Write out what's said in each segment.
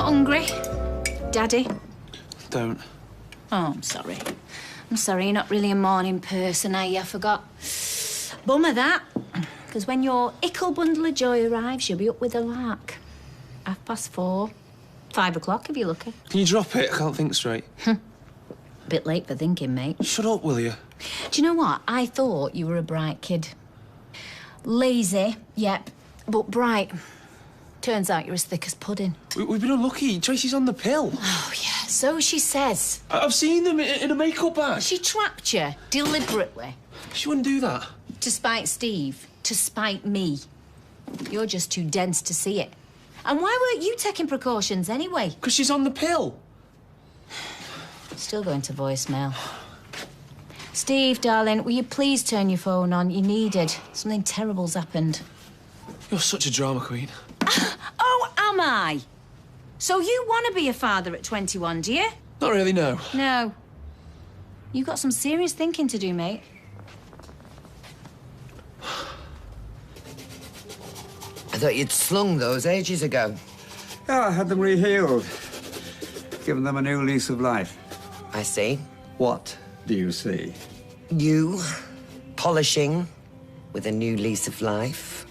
not hungry? Daddy? Don't. Oh, I'm sorry. I'm sorry, you're not really a morning person, are you? I forgot. Bummer that. Because when your ickle bundle of joy arrives, you'll be up with a lark. 4:30. 5 o'clock if you're lucky. Can you drop it? I can't think straight. Bit late for thinking, mate. Shut up, will you? Do you know what? I thought you were a bright kid. Lazy, yep, but bright. Turns out you're as thick as pudding. We've been unlucky. Tracy's on the pill. Oh, yeah, so she says. I've seen them in a makeup bag. She trapped you, deliberately. She wouldn't do that. To spite Steve, to spite me. You're just too dense to see it. And why weren't you taking precautions anyway? Because she's on the pill. Still going to voicemail. Steve, darling, will you please turn your phone on? You needed. Something terrible's happened. You're such a drama queen. Oh, am I? So you want to be a father at 21, do you? Not really, no. No. You've got some serious thinking to do, mate. I thought you'd slung those ages ago. Yeah, I had them rehealed. Given them a new lease of life. I see. What do you see? You polishing with a new lease of life.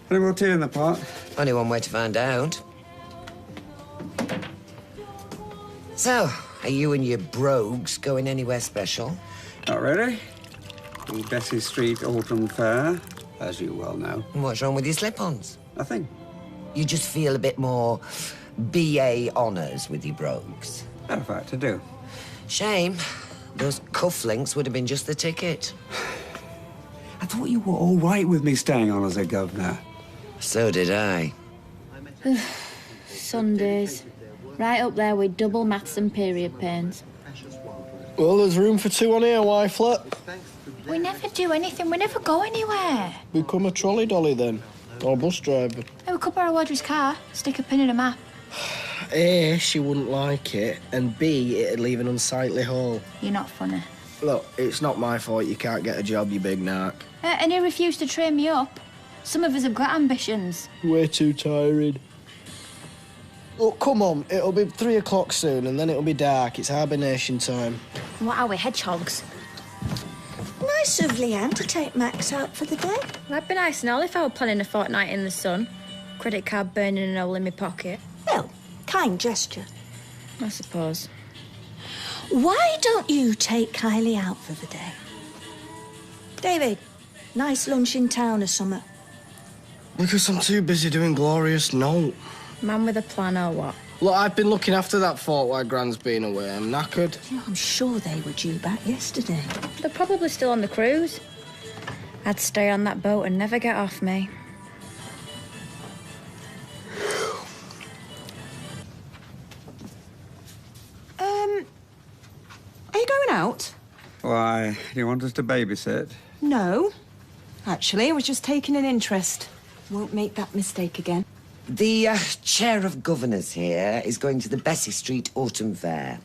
Any more tea in the pot? Only one way to find out. So, are you and your brogues going anywhere special? Not really. The Bessie Street Autumn Fair, as you well know. And what's wrong with your slip-ons? Nothing. You just feel a bit more BA honours with your brogues. Matter of fact, I do. Shame. Those cufflinks would have been just the ticket. I thought you were all right with me staying on as a governor. So did I. Sundays. Right up there with double maths and period pains. Well, there's room for two on here, wifelet. We never do anything. We never go anywhere. Become a trolley dolly then. Or bus driver. Oh, we could borrow Audrey's car. Stick a pin in a map. A, she wouldn't like it, and B, it'd leave an unsightly hole. You're not funny. Look, it's not my fault you can't get a job, you big narc. And he refused to train me up. Some of us have got ambitions. Way too tiring. Look, come on, it'll be 3 o'clock soon, and then it'll be dark. It's hibernation time. What are we, hedgehogs? Nice of Leanne to take Max out for the day. That'd be nice and all if I were planning a fortnight in the sun. Credit card burning a hole in my pocket. Well, kind gesture. I suppose. Why don't you take Kylie out for the day? David, nice lunch in town or something. Because I'm too busy doing glorious note. Man with a plan or what? Look, I've been looking after that fort while Gran's been away. I'm knackered. You know, I'm sure they were due back yesterday. They're probably still on the cruise. I'd stay on that boat and never get off me. Are you going out? Why, do you want us to babysit? No. Actually, I was just taking an interest. Won't make that mistake again. The chair of governors here is going to the Bessie Street Autumn Fair.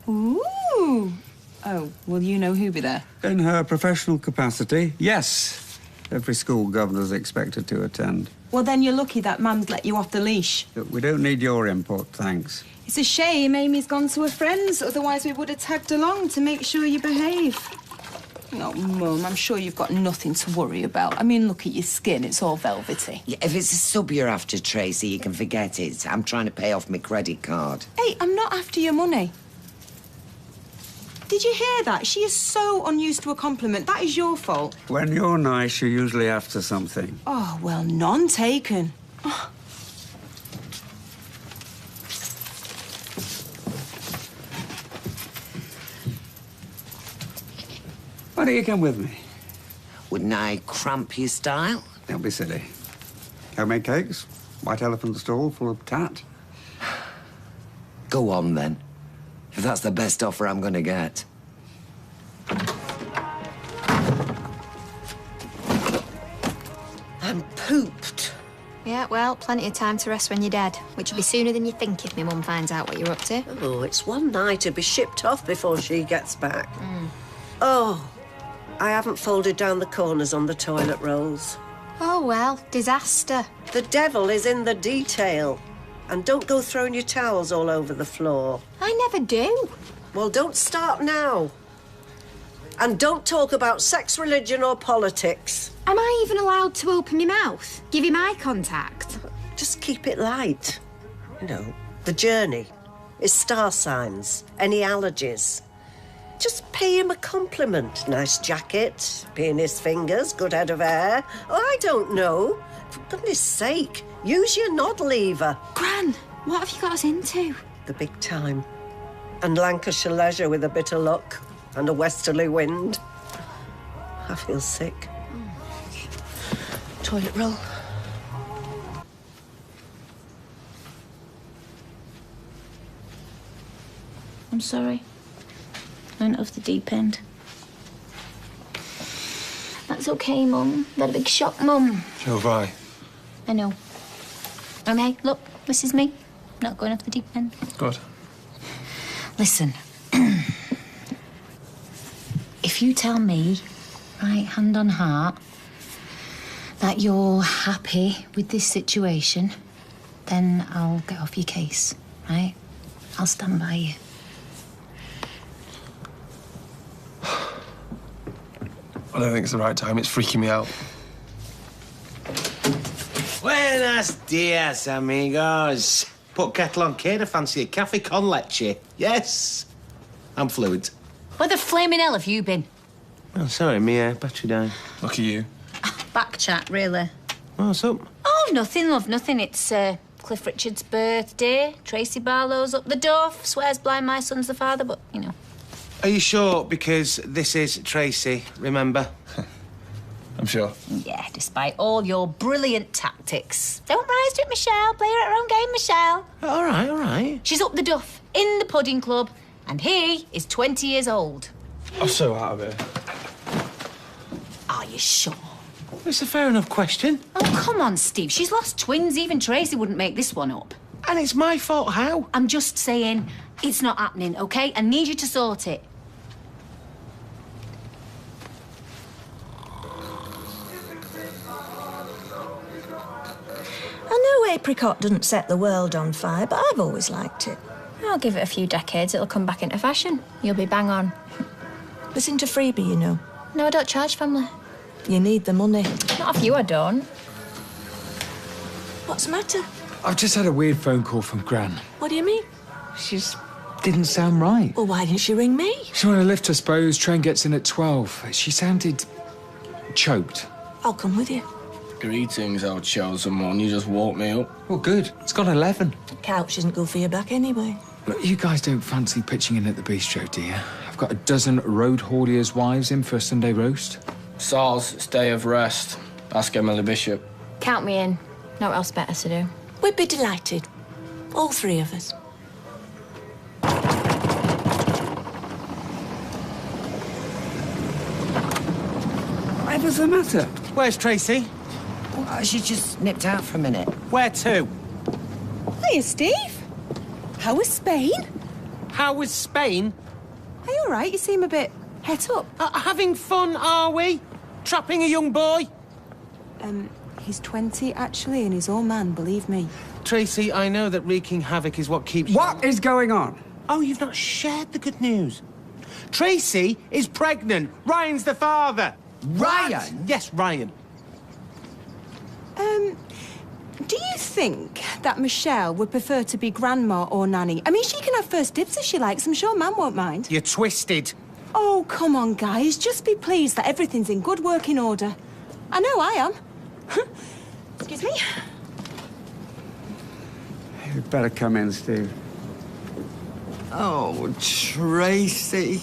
Ooh. Oh, will you know who be there? In her professional capacity, yes. Every school governor's expected to attend. Well, then you're lucky that Mum's let you off the leash. Look, we don't need your input, thanks. It's a shame Amy's gone to her friends, otherwise we would have tagged along to make sure you behave. Oh, Mum, I'm sure you've got nothing to worry about. I mean, look at your skin, it's all velvety. Yeah, if it's a sub you're after, Tracy, you can forget it. I'm trying to pay off my credit card. Hey, I'm not after your money. Did you hear that? She is so unused to a compliment. That is your fault. When you're nice, you're usually after something. Oh, well, none taken. Oh. Why don't you come with me? Wouldn't I cramp your style? Don't be silly. Homemade cakes, white elephant stall full of tat. Go on, then. If that's the best offer I'm going to get. I'm pooped. Yeah, well, plenty of time to rest when you're dead, which will be sooner than you think if my mum finds out what you're up to. Oh, it's one night to be shipped off before she gets back. Oh, I haven't folded down the corners on the toilet rolls. Oh, well, disaster. The devil is in the detail. And don't go throwing your towels all over the floor. I never do. Well, don't start now. And don't talk about sex, religion or politics. Am I even allowed to open my mouth? Give him eye contact? Just keep it light. You know, the journey is star signs, any allergies. Just pay him a compliment. Nice jacket, penis fingers, good head of hair. Oh, I don't know. For goodness sake, use your nod lever. Gran, what have you got us into? The big time. And Lancashire leisure with a bit of luck and a westerly wind. I feel sick. Toilet roll. I'm sorry. I went off the deep end. That's okay, Mum. Got a big shock, Mum. So have I. I know. Okay, look, this is me. Not going off the deep end. Good. Listen. If you tell me, right, hand on heart, that you're happy with this situation, then I'll get off your case, right? I'll stand by you. I don't think it's the right time. It's freaking me out. Buenos dias, amigos. Put kettle on kid, fancy a cafe con leche. Yes. I'm fluent. Where the flaming hell have you been? Oh, sorry, me battery down. Look at you. Back chat, really. Oh, what's up? Oh, nothing, love, nothing. It's Cliff Richard's birthday. Tracy Barlow's up the duff. Swears blind my son's the father, but, you know. Are you sure? Because this is Tracy, remember? I'm sure. Yeah, despite all your brilliant tactics. Don't rise to it, Michelle. Play her at her own game, Michelle. All right, all right. She's up the duff in the pudding club, and he is 20 years old. I'm so out of here. Are you sure? It's a fair enough question. Oh, come on, Steve. She's lost twins. Even Tracy wouldn't make this one up. And it's my fault, how? I'm just saying it's not happening, OK? I need you to sort it. I know apricot doesn't set the world on fire, but I've always liked it. I'll give it a few decades. It'll come back into fashion. You'll be bang on. Listen to Freebie, you know. No, I don't charge family. You need the money. Not if you, I don't. What's the matter? I've just had a weird phone call from Gran. What do you mean? She just didn't sound right. Well, why didn't she ring me? She's on a lift, I suppose. Train gets in at 12. She sounded choked. I'll come with you. Greetings, old chosen one. You just woke me up. Well, good. It's got 11. Couch isn't good for your back anyway. Look, you guys don't fancy pitching in at the bistro, do you? I've got a dozen road hauliers' wives in for a Sunday roast. Sars, it's day of rest. Ask Emily Bishop. Count me in. No what else better to do. We'd be delighted. All three of us. Whatever's the matter? Where's Tracy? She just nipped out for a minute. Where to? Hiya, Steve. How was Spain? How was Spain? Are you all right? You seem a bit het up. Having fun, are we? Trapping a young boy? He's 20, actually, and he's all man, believe me. Tracy, I know that wreaking havoc is what keeps... What is going on? Oh, you've not shared the good news. Tracy is pregnant. Ryan's the father. Ryan? Yes, Ryan. Do you think that Michelle would prefer to be grandma or nanny? I mean, she can have first dibs if she likes. I'm sure Mam won't mind. You're twisted. Oh, come on, guys. Just be pleased that everything's in good working order. I know I am. Excuse me? You'd better come in, Steve. Oh, Tracy.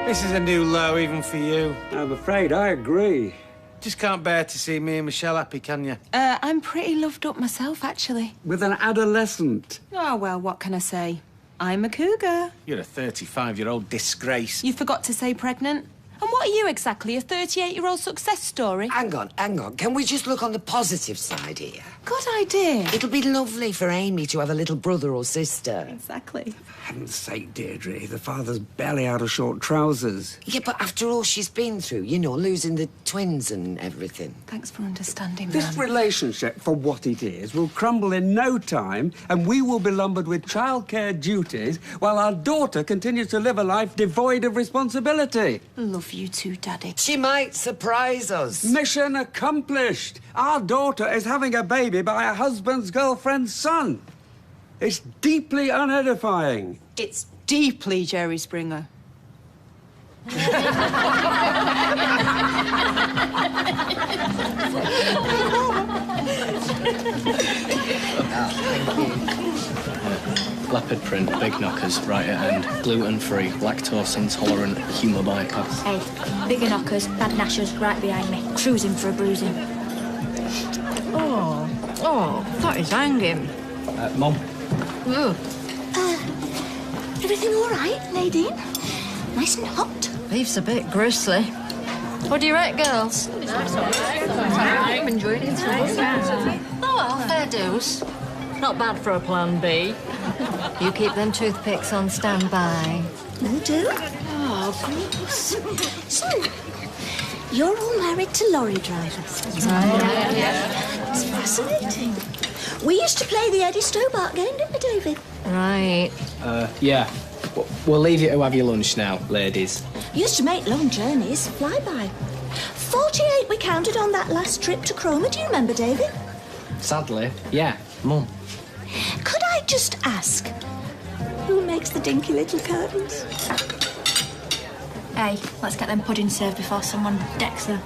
This is a new low, even for you. I'm afraid I agree. Just can't bear to see me and Michelle happy, can you? I'm pretty loved up myself, actually. With an adolescent. Oh, well, what can I say? I'm a cougar. You're a 35-year-old disgrace. You forgot to say pregnant. And what are you exactly, a 38-year-old success story? Hang on. Can we just look on the positive side here? Good idea. It'll be lovely for Amy to have a little brother or sister. Exactly. For heaven's sake, Deirdre, the father's barely out of short trousers. Yeah, but after all she's been through, you know, losing the twins and everything. Thanks for understanding, This Nan. relationship, for what it is, will crumble in no time, and we will be lumbered with childcare duties while our daughter continues to live a life devoid of responsibility. Love you too, Daddy. She might surprise us. Mission accomplished. Our daughter is having a baby by her husband's girlfriend's son. It's deeply unedifying. It's deeply Jerry Springer. Leopard print, big knockers, right at end. Gluten-free, lactose-intolerant, humour bypass. Hey, bigger knockers, bad gnashers, right behind me. Cruising for a bruising. Oh, that is hanging. Mum. Everything all right, Nadine? Nice and hot. Beef's a bit gristly. What do you rate, girls? I'm enjoying it. Oh, well, fair dues. Not bad for a plan B. You keep them toothpicks on standby. Will do. Oh, gross. So, you're all married to lorry drivers. It's fascinating. We used to play the Eddie Stobart game, didn't we, David? Right. Yeah. We'll leave you to have your lunch now, ladies. Used to make long journeys, flyby. 48 we counted on that last trip to Cromer. Do you remember, David? Sadly, yeah, Mum. Could I just ask, who makes the dinky little curtains? Hey, let's get them puddings served before someone decks her.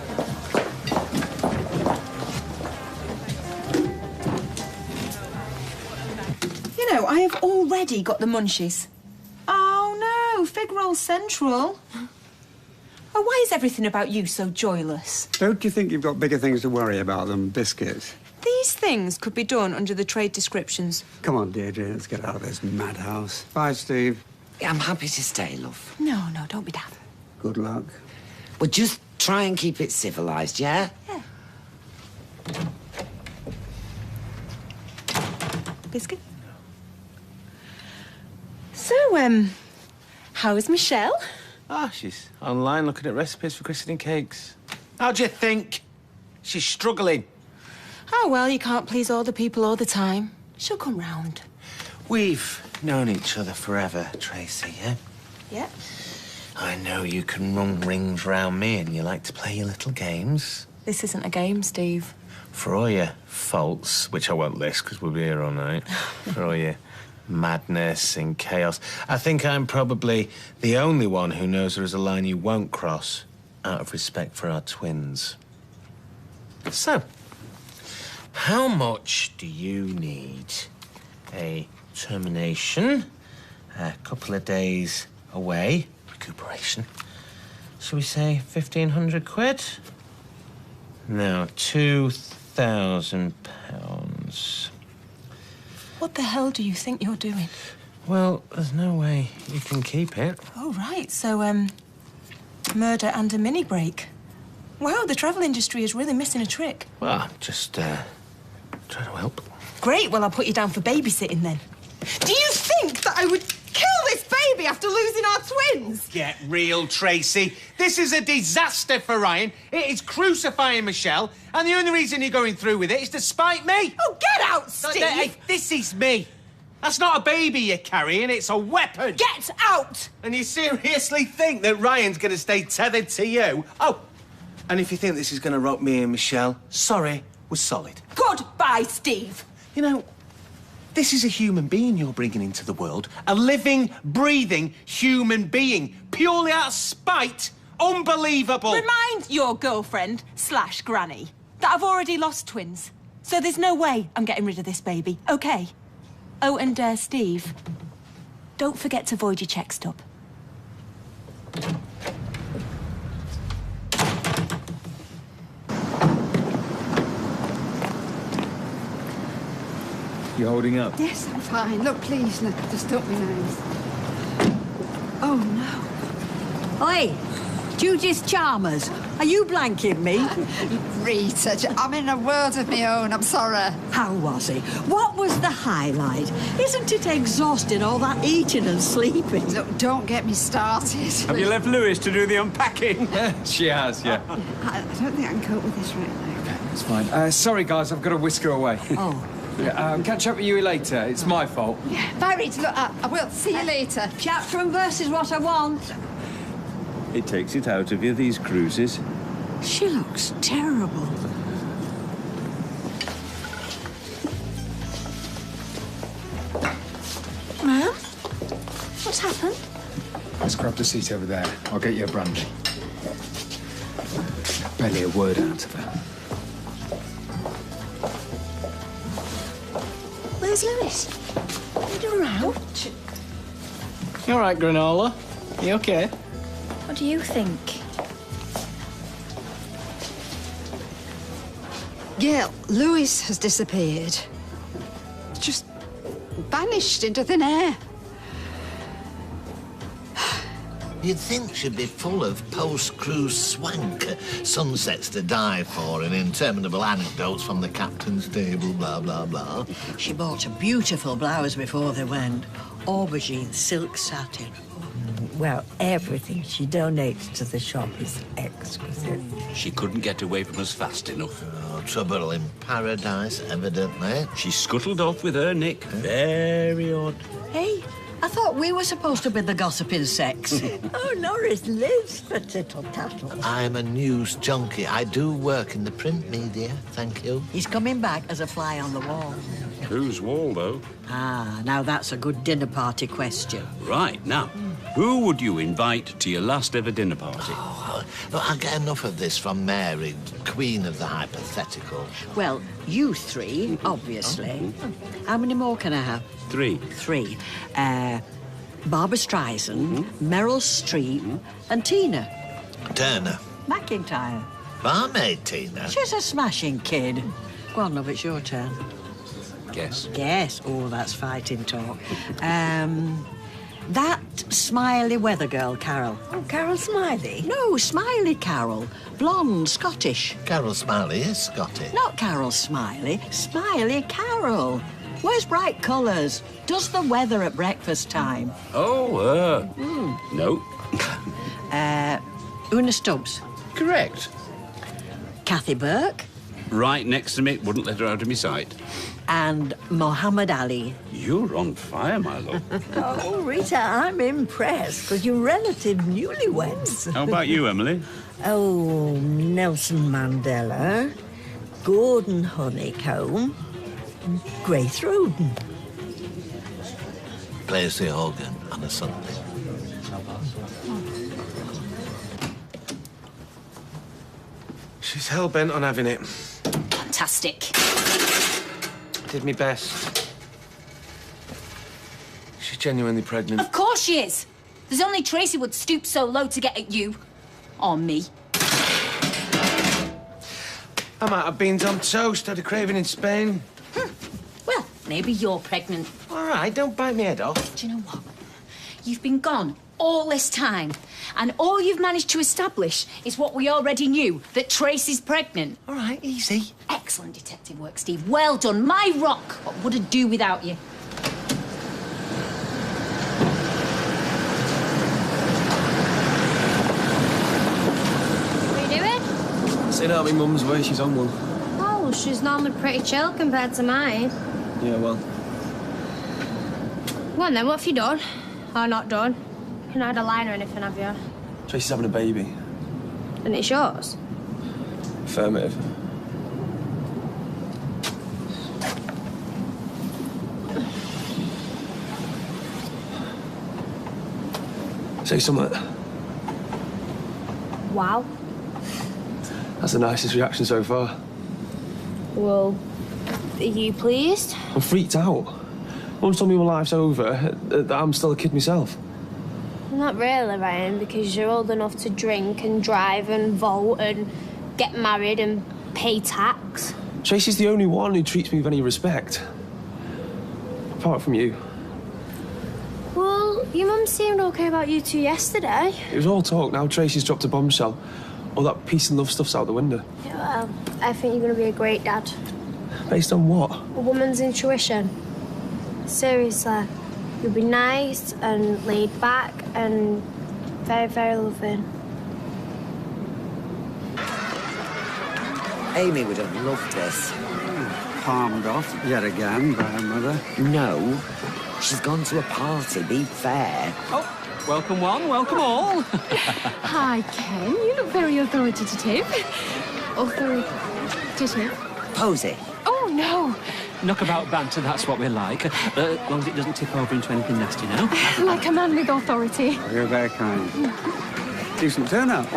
You know, I have already got the munchies. Oh, no, fig roll central. Oh, why is everything about you so joyless? Don't you think you've got bigger things to worry about than biscuits? These things could be done under the trade descriptions. Come on, Deirdre, let's get out of this madhouse. Bye, Steve. I'm happy to stay, love. No, don't be daft. Good luck. Well, just try and keep it civilised, yeah? Yeah. Biscuit? So, how is Michelle? Ah, she's online looking at recipes for christening cakes. How do you think? She's struggling. Oh, well, you can't please all the people all the time. She'll come round. We've known each other forever, Tracy, yeah? Yeah. I know you can run rings round me and you like to play your little games. This isn't a game, Steve. For all your faults, which I won't list because we'll be here all night, for all your madness and chaos, I think I'm probably the only one who knows there is a line you won't cross out of respect for our twins. So, how much do you need? A termination, a couple of days away, recuperation. Shall we say 1,500 quid? No, £2,000. What the hell do you think you're doing? Well, there's no way you can keep it. Oh, right. So, murder and a mini break. Wow, the travel industry is really missing a trick. Well, I'm just trying to help. Great, well, I'll put you down for babysitting then. Do you think that I would kill this baby after losing our twins? Get real, Tracy. This is a disaster for Ryan. It is crucifying Michelle, and the only reason you're going through with it is to spite me. Oh, get out, Steve! Hey, this is me. That's not a baby you're carrying, it's a weapon. Get out! And you seriously think that Ryan's going to stay tethered to you? Oh, and if you think this is going to rock me and Michelle, sorry, we're solid. Goodbye, Steve. You know, this is a human being you're bringing into the world. A living, breathing human being. Purely out of spite. Unbelievable. Remind your girlfriend/granny that I've already lost twins. So there's no way I'm getting rid of this baby, OK? Oh, and Steve, don't forget to void your cheque stub. You holding up? Yes, I'm fine. Look, please, just don't be nice. Oh, no. Oi, Judith's Charmers. Are you blanking me? Rita, I'm in a world of my own, I'm sorry. How was it? What was the highlight? Isn't it exhausting, all that eating and sleeping? Look, don't get me started. Have you left Lewis to do the unpacking? She has, yeah. I don't think I can cope with this right now. It's fine. Sorry, guys, I've got to whisk her away. Oh. Yeah, catch up with you later. It's my fault. Bye, Rita, look, I will. See you later. Chapter and verse is what I want. It takes it out of you, these cruises. She looks terrible. Ma'am? What's happened? Let's grab the seat over there. I'll get you a brunch. Barely a word out of her. Where's Lewis? Did a row? You all right, Granola? You okay? What do you think? Gail, Lewis has disappeared. Just vanished into thin air. You'd think she'd be full of post-cruise swank, sunsets to die for, and interminable anecdotes from the captain's table, blah, blah, blah. She bought a beautiful blouse before they went. Aubergine silk satin. Well, everything she donates to the shop is exquisite. She couldn't get away from us fast enough. Oh, trouble in paradise, evidently. She scuttled off with her Nick. Very odd. Hey, I thought we were supposed to be the gossiping sex. Oh, Norris lives for tittle-tattle. I'm a news junkie. I do work in the print media, thank you. He's coming back as a fly on the wall. Whose wall, though? Ah, now that's a good dinner party question. Right, now, who would you invite to your last ever dinner party? Oh, look, I get enough of this from Mary, queen of the hypothetical. Well, you three, obviously. How many more can I have? 3. 3. Barbara Streisand, Meryl Streep, and Tina. Turner. McIntyre. Barmaid Tina. She's a smashing kid. Go on, love, it's your turn. Guess. Guess. Oh, that's fighting talk. That Smiley weather girl, Carol. Oh, Carol Smiley? No, Smiley Carol. Blonde, Scottish. Carol Smiley is Scottish. Not Carol Smiley. Smiley Carol. Wears bright colours. Does the weather at breakfast time. Oh, no. Una Stubbs. Correct. Kathy Burke. Right next to me, wouldn't let her out of my sight. And Mohammed Ali. You're on fire, my love. Oh, Rita, I'm impressed, because you're relative newlyweds. How about you, Emily? Oh, Nelson Mandela, Gordon Honeycomb, Grace Roden. Plays the organ on a Sunday. She's hell-bent on having it. Fantastic. Did me best. She's genuinely pregnant. Of course she is. There's only Tracy would stoop so low to get at you. Or me. I might have beans on toast. Had a craving in Spain. Well, maybe you're pregnant. All right, don't bite me head off. Do you know what? You've been gone all this time, and all you've managed to establish is what we already knew, that Tracy's pregnant. All right, easy. Excellent detective work, Steve. Well done. My rock. What would it do without you? What are you doing? Sitting out my mum's way, she's on one. Oh, she's normally pretty chill compared to mine. Yeah, well. Go on then, what have you done? Or not done? You not had a line or anything, have you? Tracy's having a baby. And it's yours? Affirmative. Say something. Wow. That's the nicest reaction so far. Well, are you pleased? I'm freaked out. Mum's told me my life's over, that I'm still a kid myself. Not really, Ryan, because you're old enough to drink and drive and vote and get married and pay tax. Tracy's the only one who treats me with any respect. Apart from you. Well, Your mum seemed okay about you two yesterday. It was all talk. Now Tracy's dropped a bombshell. All that peace and love stuff's out the window. Yeah, well, I think you're going to be a great dad. Based on what? A woman's intuition. Seriously. You'll be nice and laid back and very, very loving. Amy would have loved this. Palmed off yet again by her mother. No. She's gone to a party, be fair. Oh, welcome one, welcome all. Hi, Ken. You look very authoritative. Authoritative? Posy. Oh, no. Knockabout banter, that's what we like. As long as it doesn't tip over into anything nasty now. Like a man with authority. Oh, you're very kind. Decent turnout.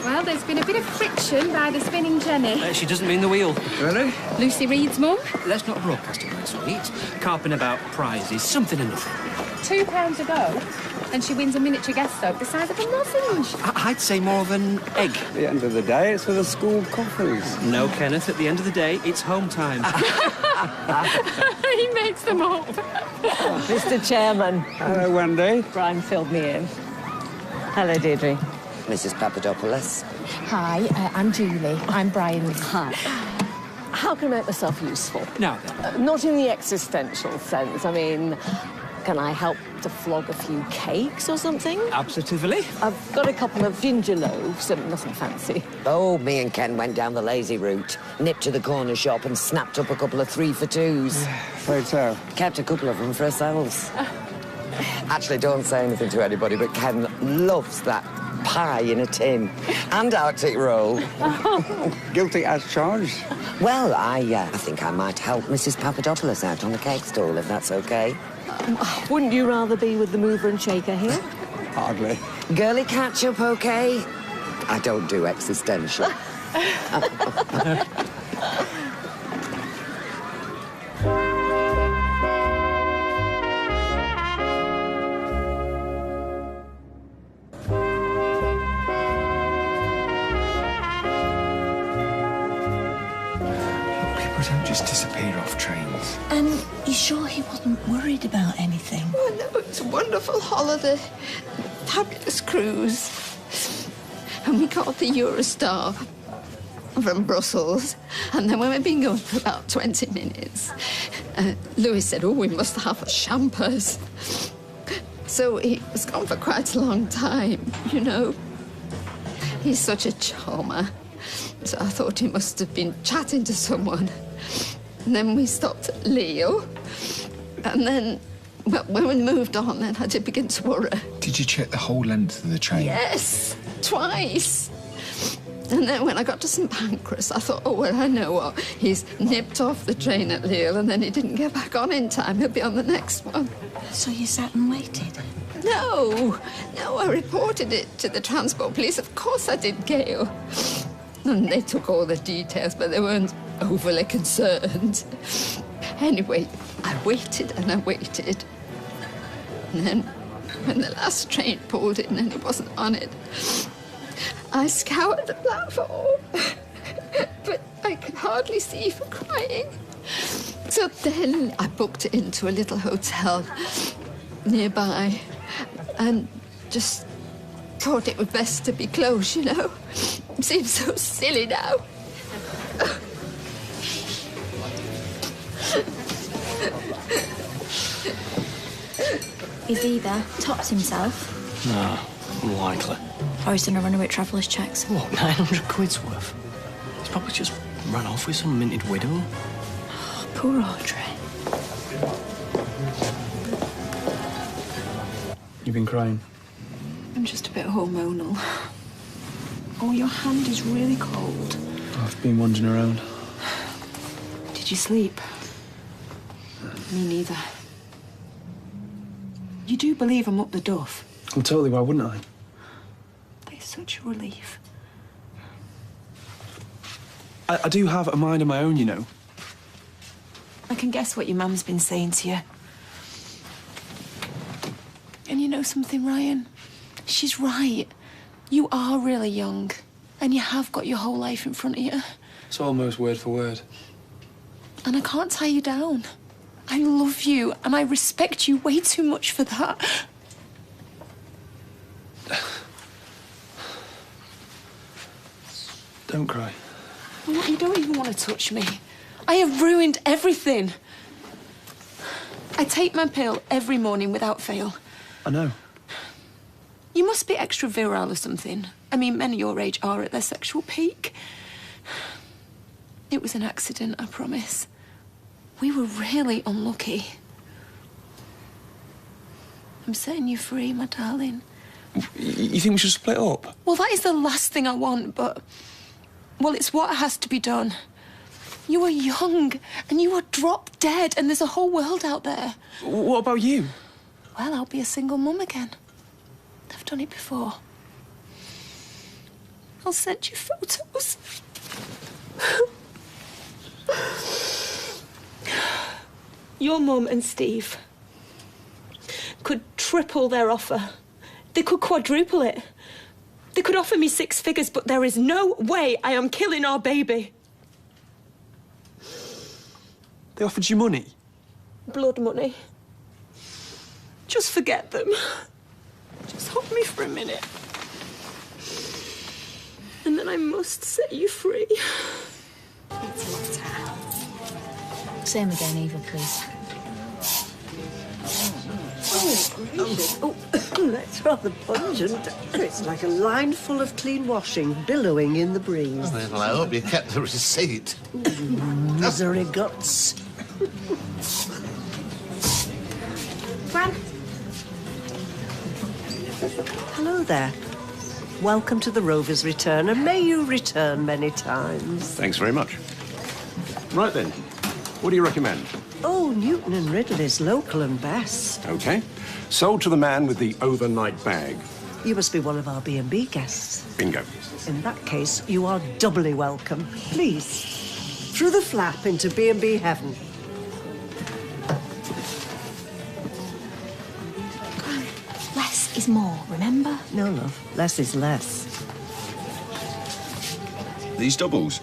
Well, there's been a bit of friction by the spinning jenny. She doesn't mean the wheel. Really? Lucy Reed's mum. Let's not broadcast it, my sweet. Carping about prizes, something enough. £2 a go, and she wins a miniature gas stove the size of a lozenge. I'd say more of an egg. At the end of the day, it's for the school coffees. No, Kenneth, at the end of the day, it's home time. He makes them up. Mr. Chairman. Hello, Wendy. Brian filled me in. Hello, Deirdre. Mrs. Papadopoulos. Hi, I'm Julie. I'm Brian's. Hi. How can I make myself useful? Now then. Not in the existential sense. I mean, can I help to flog a few cakes or something? Absolutely. I've got a couple of ginger loaves, nothing fancy. Oh, me and Ken went down the lazy route, nipped to the corner shop and snapped up a couple of 3-for-2s. Right so. Kept a couple of them for ourselves. Actually, don't say anything to anybody, but Ken loves that pie in a tin and Arctic roll. Guilty as charged. Well, I think I might help Mrs. Papadopoulos out on the cake stall, if that's okay. Wouldn't you rather be with the mover and shaker here? Hardly. Girly catch-up, okay? I don't do existential. Don't just disappear off trains. And you sure he wasn't worried about anything? Oh, no, it's a wonderful holiday. Fabulous cruise. And we got the Eurostar from Brussels. And then when we'd been going for about 20 minutes, Louis said, oh, we must have a champers. So he was gone for quite a long time, you know. He's such a charmer. So I thought he must have been chatting to someone. And then we stopped at Leo. And then, well, when we moved on, then I did begin to worry. Did you check the whole length of the train? Yes, twice. And then when I got to St Pancras, I thought, oh, well, I know what. He's nipped off the train at Lille and then he didn't get back on in time. He'll be on the next one. So you sat and waited? No, I reported it to the transport police. Of course I did, Gail. And they took all the details, but they weren't overly concerned. Anyway, I waited and I waited. And then when the last train pulled in and he wasn't on it, I scoured the platform, but I could hardly see for crying. So then I booked into a little hotel nearby and just thought it would best to be close, you know. It seems so silly now. He's either topped himself No, unlikely. or he's done a runaway traveller's checks. What, 900 quid's worth? He's probably just ran off with some minted widow. Poor Audrey. You've been crying? I'm just a bit hormonal. Oh, your hand is really cold. I've been wandering around. Did you sleep? Me neither. You do believe I'm up the duff? Well, totally, why wouldn't I? It's such a relief. I do have a mind of my own, you know. I can guess what your mum's been saying to you. And you know something, Ryan? She's right. You are really young, and you have got your whole life in front of you. It's almost word for word. And I can't tie you down. I love you, and I respect you way too much for that. Don't cry. What, you don't even want to touch me. I have ruined everything. I take my pill every morning without fail. I know. You must be extra virile or something. I mean, men your age are at their sexual peak. It was an accident, I promise. We were really unlucky. I'm setting you free, my darling. You think we should split up? Well, that is the last thing I want, but... Well, it's what has to be done. You are young, and you are drop dead, and there's a whole world out there. What about you? Well, I'll be a single mum again. I've done it before. I'll send you photos. Your mum and Steve could triple their offer. They could quadruple it. They could offer me 6 figures, but there is no way I am killing our baby. They offered you money? Blood money. Just forget them. Just hold me for a minute. And then I must set you free. It's water. Same again, Eva, please. Oh, that's rather pungent. It's like a line full of clean washing, billowing in the breeze. Well, I hope you kept the receipt. Misery guts. Gran. Hello there. Welcome to the Rover's return, and may you return many times. Thanks very much. Right then, what do you recommend? Oh, Newton and Ridley's local and best. Okay. Sold to the man with the overnight bag. You must be one of our B&B guests. Bingo. In that case, you are doubly welcome. Please, through the flap into B&B heaven. Less is more, remember? No, love. Less is less. These doubles?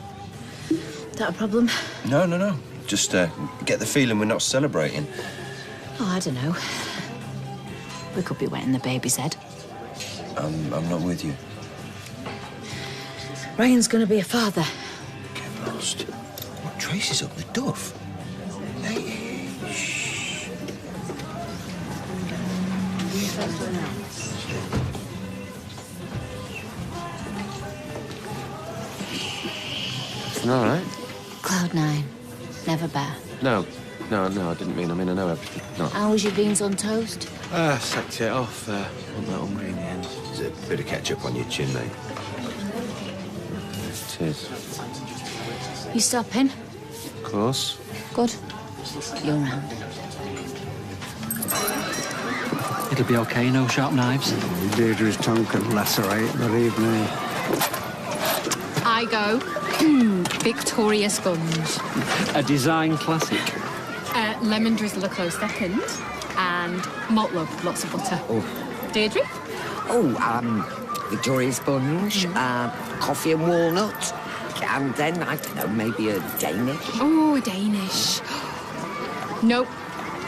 That a problem? No. Just get the feeling we're not celebrating. Oh, I don't know. We could be wetting the baby's head. I'm not with you. Ryan's going to be a father. Get lost. What, Tracy's up the duff? Hey, shh. Everything all right? Cloud 9. Never better. No, I didn't mean. I mean, I know everything. No. How was your beans on toast? Sacked it off. Wasn't that hungry in the end. There's a bit of ketchup on your chin, mate. It is. You stopping? Of course. Good. You're round. It'll be okay, no sharp knives. Deirdre's tongue can lacerate, believe me. I go Victoria Sponge. A design classic. Lemon drizzle a close second. And malt love, lots of butter. Oh. Deirdre? Victoria Sponge, coffee and walnut, and then, I don't know, maybe a Danish. Oh, Danish. Nope.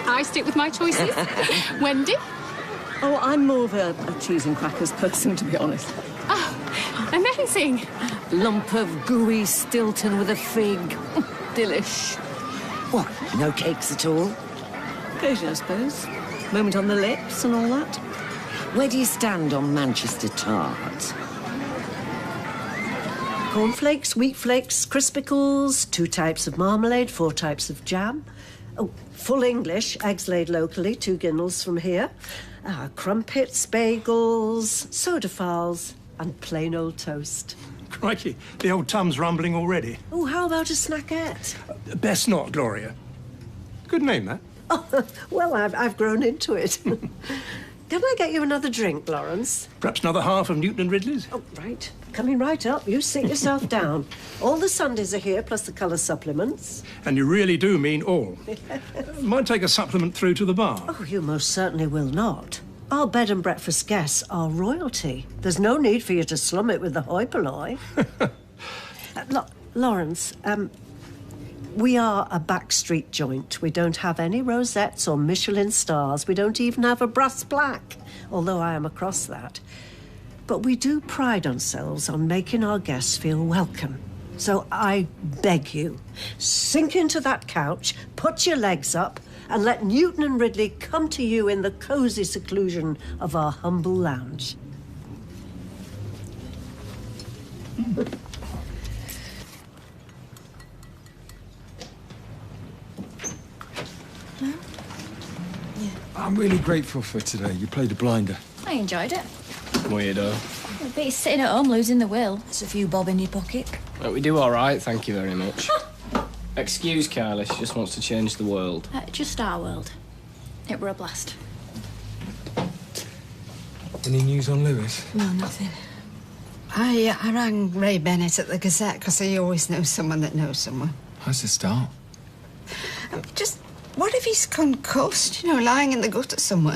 I stick with my choices. Wendy? Oh, I'm more of a cheese and crackers person, to be honest. Oh, amazing. Lump of gooey Stilton with a fig. Delish. What, no cakes at all? Occasion, I suppose. Moment on the lips and all that. Where do you stand on Manchester tart? Cornflakes, wheat flakes, crispicles, 2 types of marmalade, 4 types of jam. Oh, full English, eggs laid locally, 2 guineas from here. Crumpets, bagels, soda files, and plain old toast. Crikey, the old tum's rumbling already. Oh, how about a snackette? Best not, Gloria. Good name, that. Oh, well, I've grown into it. Can I get you another drink, Lawrence? Perhaps another half of Newton and Ridley's? Oh, right. Coming right up. You sit yourself down. All the Sundays are here, plus the colour supplements. And you really do mean all. Might take a supplement through to the bar. Oh, you most certainly will not. Our bed and breakfast guests are royalty. There's no need for you to slum it with the hoi polloi. Lawrence, We are a backstreet joint. We don't have any rosettes or Michelin stars. We don't even have a brass plaque, although I am across that. But we do pride ourselves on making our guests feel welcome. So I beg you, sink into that couch, put your legs up, and let Newton and Ridley come to you in the cosy seclusion of our humble lounge. I'm really grateful for today. You played a blinder. I enjoyed it. Weirdo. I bet you're sitting at home losing the will. It's a few bob in your pocket. We do all right, thank you very much. Excuse Kylie, she just wants to change the world. Just our world. It were a blast. Any news on Lewis? No, nothing. I rang Ray Bennett at the Gazette because he always knows someone that knows someone. How's the start? Just, what if he's concussed, you know, lying in the gutter somewhere?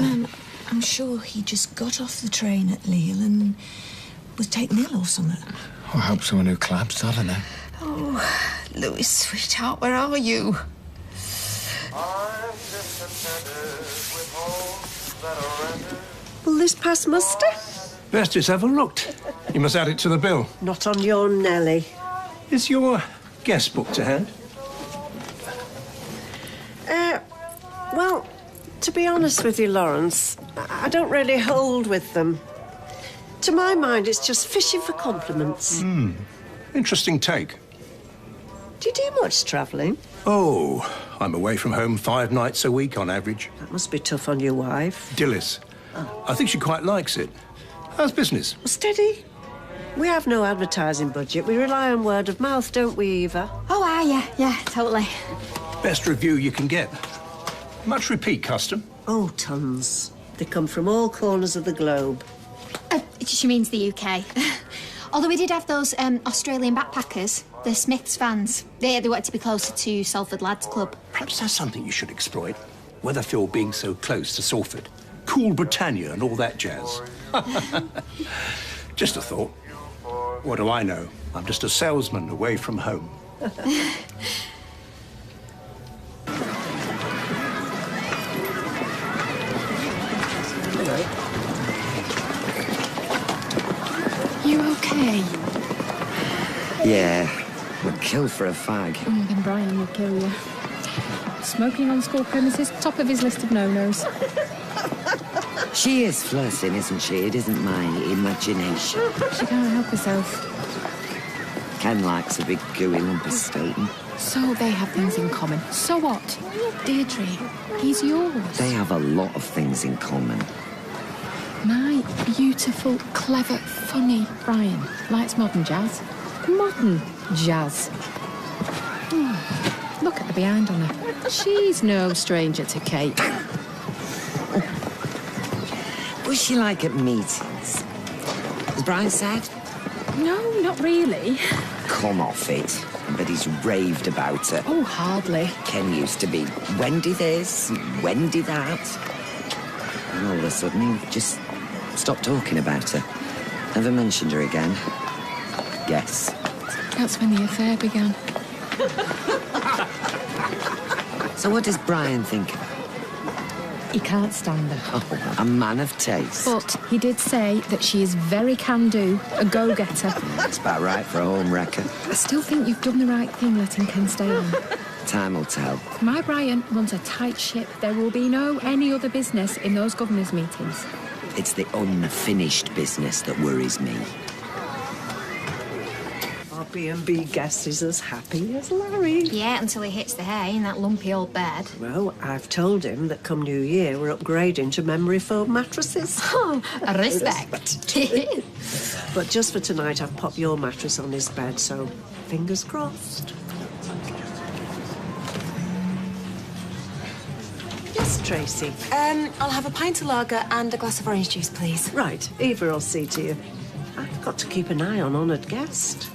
I'm sure he just got off the train at Lille and was taken ill or something. I hope someone who collapsed, I don't know. Oh, Louis, sweetheart, where are you? Will this pass muster? Best just have a look. You must add it to the bill. Not on your Nelly. Is your guest book to hand? Well, to be honest with you, Lawrence, I don't really hold with them. To my mind, it's just fishing for compliments. Interesting take. Do you do much travelling? Oh, I'm away from home 5 nights a week on average. That must be tough on your wife. Dillis. I think she quite likes it. How's business? Steady. We have no advertising budget. We rely on word of mouth, don't we, Eva? Oh, yeah, totally. Best review you can get. Much repeat custom? Oh, tons. They come from all corners of the globe. She means the UK. Although we did have those Australian backpackers, the Smiths fans. They wanted to be closer to Salford Lads Club. Perhaps that's something you should exploit. Weatherfield being so close to Salford. Cool Britannia and all that jazz. Just a thought. What do I know? I'm just a salesman away from home. You okay? Yeah, would kill for a fag. Then Brian would kill you. Smoking on school premises, top of his list of no-nos. She is flirting, isn't she? It isn't my imagination. She can't help herself. Ken likes a big gooey lump of Staten. So they have things in common. So what? Deirdre, he's yours. They have a lot of things in common. My beautiful, clever, funny Brian likes modern jazz. Modern jazz. Look at the behind on her. She's no stranger to cake. What's she like at meetings? Has Brian said? No, not really. Come off it. But he's raved about her. Oh, hardly. Ken used to be Wendy this, Wendy that. And all of a sudden, he just stopped talking about her. Never mentioned her again. Guess. That's when the affair began. So what does Brian think of her? He can't stand her. Oh, a man of taste. But he did say that she is very can-do, a go-getter. That's about right for a home wrecker. I still think you've done the right thing letting Ken stay on. Time will tell. My Brian runs a tight ship. There will be no any other business in those governors' meetings. It's the unfinished business that worries me. Our B&B guest is as happy as Larry. Yeah, until he hits the hay in that lumpy old bed. Well, I've told him that come New Year we're upgrading to memory foam mattresses. Oh, respect. But just for tonight, I've popped your mattress on his bed, so fingers crossed. Yes, Tracy. I'll have a pint of lager and a glass of orange juice, please. Right, Eva will see to you. I've got to keep an eye on honoured guest.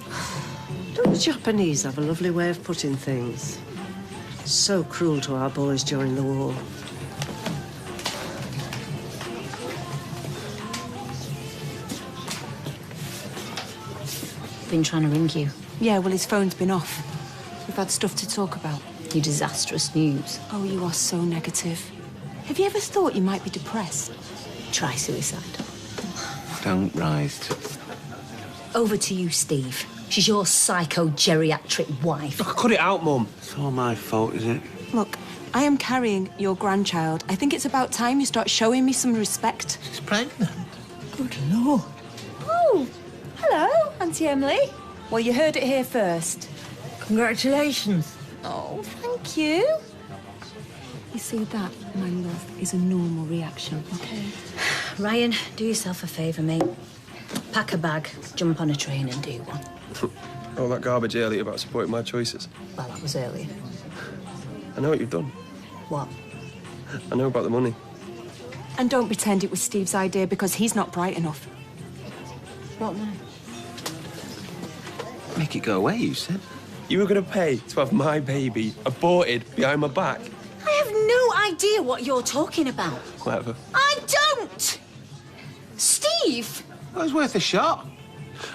Don't the Japanese have a lovely way of putting things? So cruel to our boys during the war. Been trying to ring you. Yeah, well, his phone's been off. We've had stuff to talk about. Your disastrous news. Oh, you are so negative. Have you ever thought you might be depressed? Try suicide. Don't rise to... Over to you, Steve. She's your psycho-geriatric wife. Cut it out, Mum. It's all my fault, is it? Look, I am carrying your grandchild. I think it's about time you start showing me some respect. She's pregnant. Good Lord. Oh, hello, Auntie Emily. Well, you heard it here first. Congratulations. Oh, thank you. You see, that, my love, is a normal reaction, OK? Ryan, do yourself a favour, mate. Pack a bag, jump on a train and do one. All that garbage earlier about supporting my choices. Well, that was earlier. I know what you've done. What? I know about the money. And don't pretend it was Steve's idea, because he's not bright enough. What now? Make it go away, you said. You were going to pay to have my baby aborted behind my back. I have no idea what you're talking about. Whatever. I don't! Steve! That was worth a shot.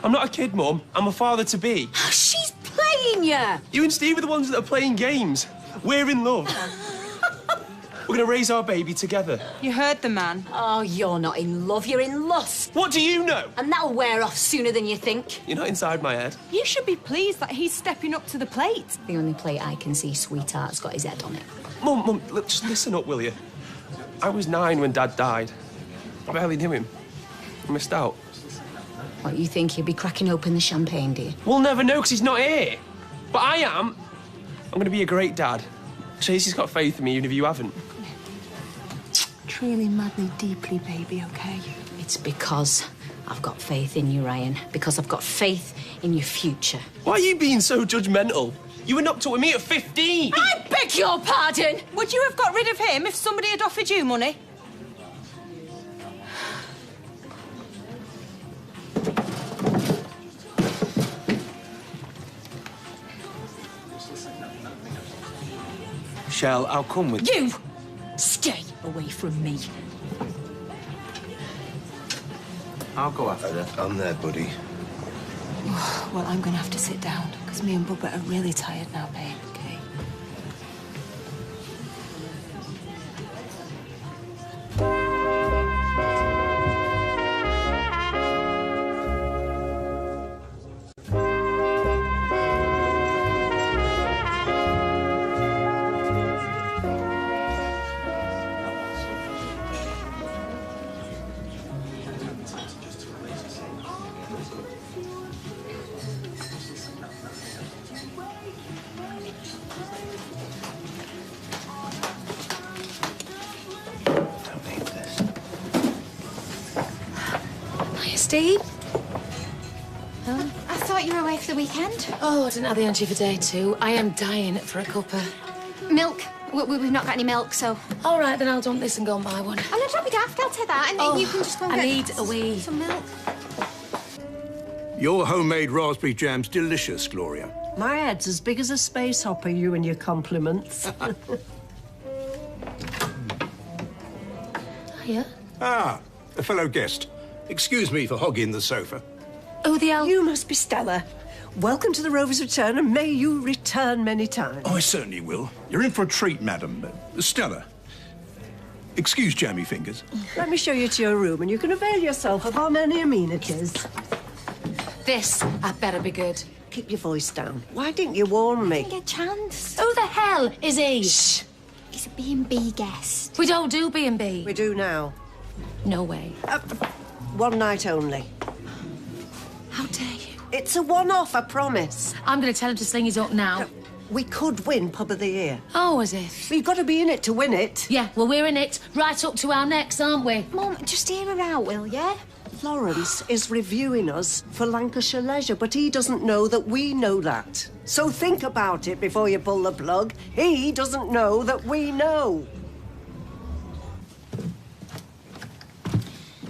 I'm not a kid, Mum. I'm a father-to-be. She's playing you! You and Steve are the ones that are playing games. We're in love. We're going to raise our baby together. You heard the man. Oh, you're not in love, you're in lust. What do you know? And that'll wear off sooner than you think. You're not inside my head. You should be pleased that he's stepping up to the plate. The only plate I can see, sweetheart's got his head on it. Mum, just listen up, will you? I was 9 when Dad died. I barely knew him. I missed out. What, you think he'll be cracking open the champagne, do you? We'll never know, because he's not here. But I am. I'm going to be a great dad. Tracy's got faith in me, even if you haven't. Truly, madly, deeply, baby, OK? It's because I've got faith in you, Ryan. Because I've got faith in your future. Why are you being so judgmental? You were knocked up with me at 15. I beg your pardon! Would you have got rid of him if somebody had offered you money? Shell, I'll come with you. Stay away from me. I'll go after her. I'm there, buddy. Well, I'm going to have to sit down, because me and Bubba are really tired now, babe, OK? Steve? I thought you were away for the weekend. Oh, I didn't have the energy for day 2. I am dying for a cuppa. Milk. We've not got any milk, so... All right, then I'll dump this and go and buy one. Oh, no, don't be daft. I'll take that, and then you can just go and I get need a wee. some milk. Your homemade raspberry jam's delicious, Gloria. My head's as big as a space hopper, you and your compliments. Hiya. Ah, a fellow guest. Excuse me for hogging the sofa. Oh, the You must be Stella. Welcome to the Rover's Return, and may you return many times. Oh, I certainly will. You're in for a treat, madam. Stella. Excuse jammy fingers. Let me show you to your room, and you can avail yourself of our many amenities. This had better be good. Keep your voice down. Why didn't you warn me? Didn't get a chance. Who the hell is he? Shh. He's a B&B guest. We don't do B&B. We do now. No way. One night only. How dare you? It's a one-off, I promise. I'm going to tell him to sling his up now. We could win Pub of the Year. Oh, as if. We've got to be in it to win it. Yeah, well, we're in it right up to our necks, aren't we? Mum, just hear her out, will ya? Lawrence is reviewing us for Lancashire Leisure, but he doesn't know that we know that. So think about it before you pull the plug. He doesn't know that we know.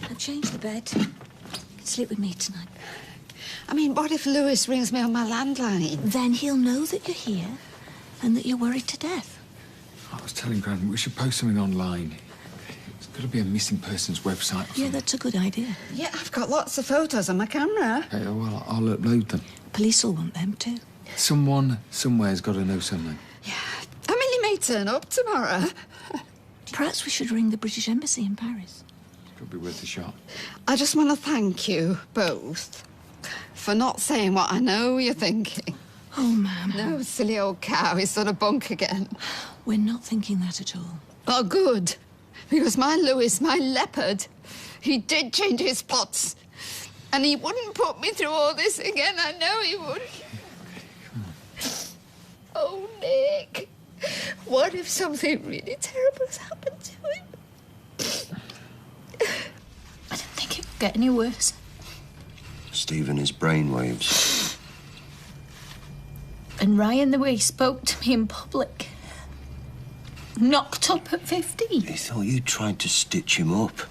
I've changed the bed. You can sleep with me tonight. I mean, what if Lewis rings me on my landline? Then he'll know that you're here and that you're worried to death. I was telling Gran we should post something online. It's got to be a missing persons website or something. Yeah, that's a good idea. Yeah, I've got lots of photos on my camera. Okay, well, I'll upload them. Police will want them too. Someone somewhere's got to know something. Emily may turn up tomorrow. Perhaps we should ring the British Embassy in Paris. Could be worth a shot. I just want to thank you both for not saying what I know you're thinking. Oh, ma'am. No, silly old cow, he's done a bunk again. We're not thinking that at all. Oh, good. Because my Lewis, my leopard, he did change his spots. And he wouldn't put me through all this again. I know he would. Oh, Nick. What if something really terrible has happened to him? I don't think it could get any worse. Stephen, his brainwaves. And Ryan, the way he spoke to me in public. Knocked up at 15. He thought you tried to stitch him up.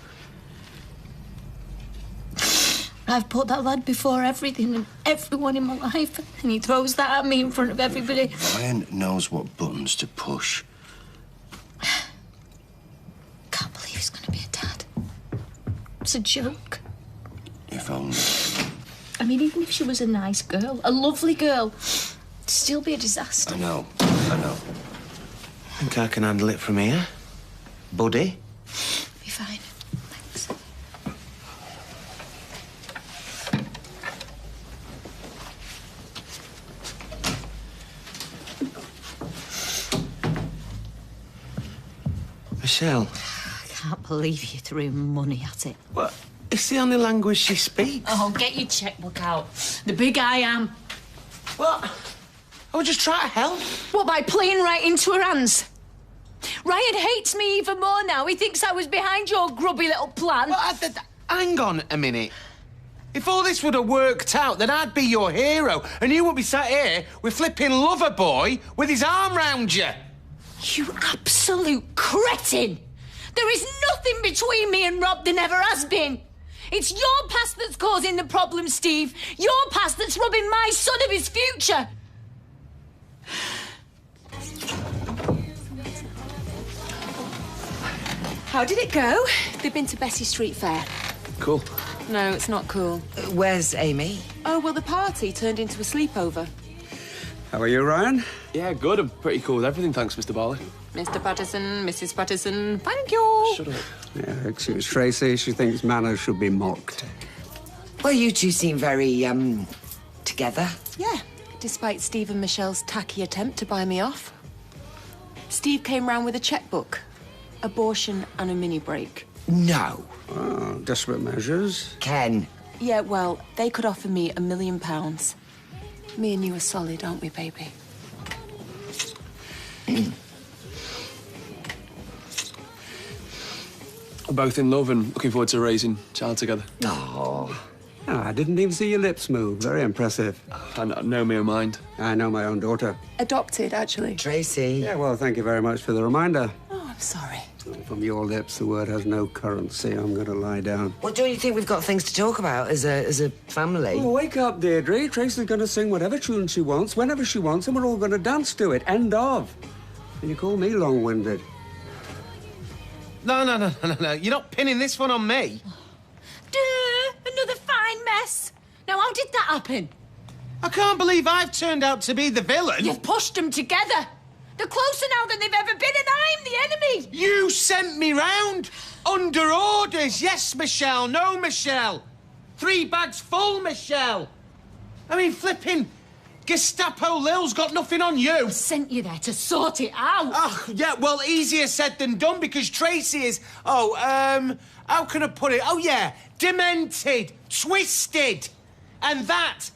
I've put that lad before everything and everyone in my life, and he throws that at me in front of everybody. Ryan knows what buttons to push. Can't believe he's going to be a dad. It's a joke. If only. I mean, even if she was a nice girl, a lovely girl, it'd still be a disaster. I know. I think I can handle it from here. Buddy? Be fine. Thanks. Michelle? I can't believe you threw money at it. What? It's the only language she speaks. Oh, get your checkbook out. The big I am. What? I was just trying to help. What, by playing right into her hands? Ryan hates me even more now. He thinks I was behind your grubby little plan. Hang on a minute. If all this would have worked out, then I'd be your hero, and you would be sat here with flipping lover boy with his arm round you. You absolute cretin! There is nothing between me and Rob. There never has been. It's your past that's causing the problem, Steve. Your past that's robbing my son of his future. How did it go? They've been to Bessie Street Fair. Cool. No, it's not cool. Where's Amy? Oh, well, the party turned into a sleepover. How are you, Ryan? Yeah, good. I'm pretty cool with everything, thanks, Mr. Barley. Mr. Patterson, Mrs. Patterson, thank you. Shut up. Yeah, excuse Tracy. She thinks manners should be mocked. Well, you two seem very, together. Yeah, despite Steve and Michelle's tacky attempt to buy me off. Steve came round with a checkbook, abortion and a mini break. No. Oh, desperate measures. Ken. Yeah, well, they could offer me £1 million. Me and you are solid, aren't we, baby? We're both in love and looking forward to raising a child together. Oh. I didn't even see your lips move. Very impressive. I know my own mind. I know my own daughter. Adopted, actually. Tracy. Yeah, well, thank you very much for the reminder. Oh, I'm sorry. From your lips, the word has no currency. I'm going to lie down. Well, don't you think we've got things to talk about as a family? Oh, wake up, Deirdre. Tracy's going to sing whatever tune she wants, whenever she wants, and we're all going to dance to it. End of. And you call me long-winded. No. You're not pinning this one on me. Duh! Another fine mess. Now, how did that happen? I can't believe I've turned out to be the villain. You've pushed them together. They're closer now than they've ever been, and I'm the enemy. You sent me round under orders. Yes, Michelle. No, Michelle. 3 bags full, Michelle. I mean, flipping Gestapo Lil's got nothing on you. I sent you there to sort it out. Oh, yeah, well, easier said than done because Tracy is, how can I put it? Oh, yeah, demented, twisted. And that,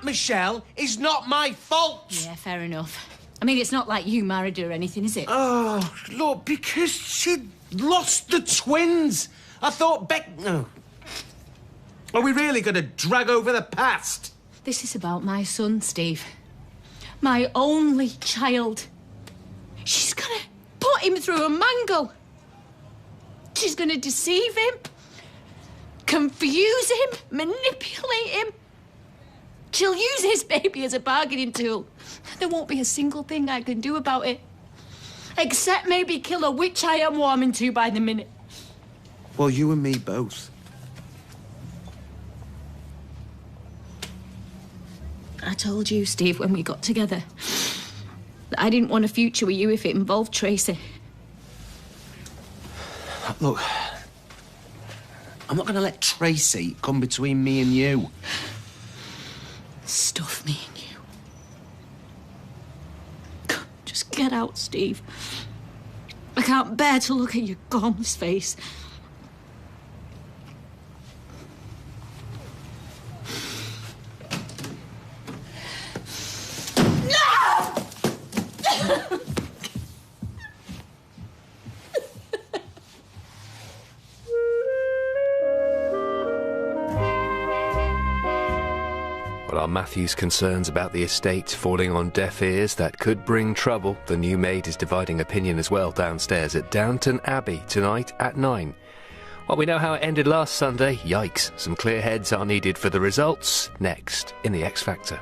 Michelle, is not my fault. Yeah, fair enough. I mean, it's not like you married her or anything, is it? Oh, look, because she lost the twins. I thought No. Are we really going to drag over the past? This is about my son, Steve. My only child. She's gonna put him through a mangle. She's gonna deceive him, confuse him, manipulate him. She'll use his baby as a bargaining tool. There won't be a single thing I can do about it. Except maybe kill her, which I am warming to by the minute. Well, you and me both. I told you, Steve, when we got together, that I didn't want a future with you if it involved Tracy. Look, I'm not going to let Tracy come between me and you. Stuff me and you. Just get out, Steve. I can't bear to look at your gormless face. Well, are Matthew's concerns about the estate falling on deaf ears? That could bring trouble. The new maid is dividing opinion as well downstairs at Downton Abbey tonight at 9. Well, we know how it ended last Sunday. Yikes. Some clear heads are needed for the results. Next, in the X Factor.